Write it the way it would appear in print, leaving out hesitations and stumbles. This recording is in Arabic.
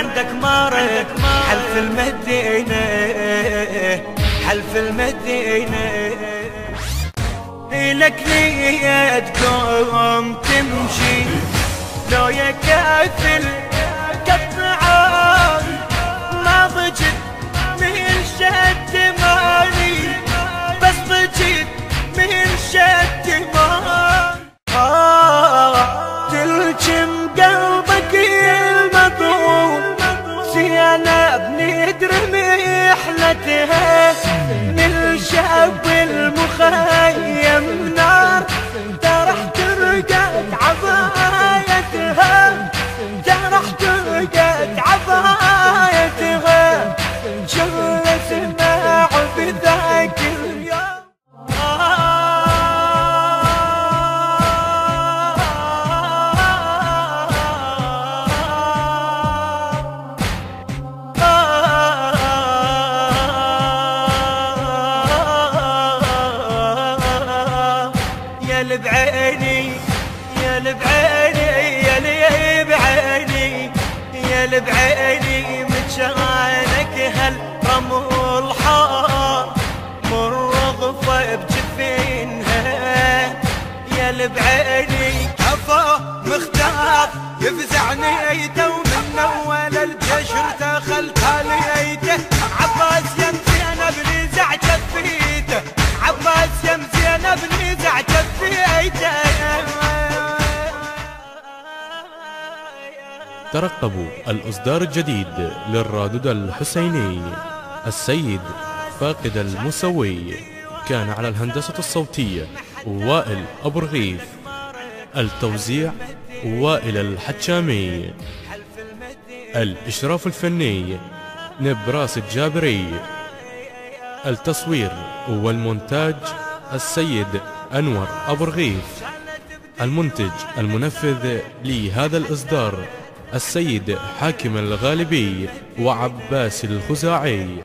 عندك مارد حلف المدينة، حلف المدينة. لك نية تقوم تمشي لو يكفل قطعان، ما ضجت من شد ماني، بس ضجت من شد ماني. تلجم قلبك المضروب، سيانا بندر محلتها، نلشب المخيم نار، ترح ترقد عبايتها، ترح ترقد عبايتها، شغل سماع بذاك اليوم. يا لبعيني يا لبعيني يا لي بعيني، يا لبعيني متشانك هالرمل حار، مر ضفة بجفينها. يا لبعيني عفا مختار يفزعني ومن اول الجشر دخلتها ليته، عباس يم زينب نزع جفيته، عباس يم زينب نزع جفيته. ترقبوا الإصدار الجديد للرادود الحسيني. السيد فاقد المسوي، كان على الهندسة الصوتية وائل أبو رغيف، التوزيع وائل الحجامي، الإشراف الفني نبراس الجابري، التصوير والمونتاج السيد أنور أبو رغيف، المنتج المنفذ لهذا الإصدار السيد حاكم الغالبي وعباس الخزاعي.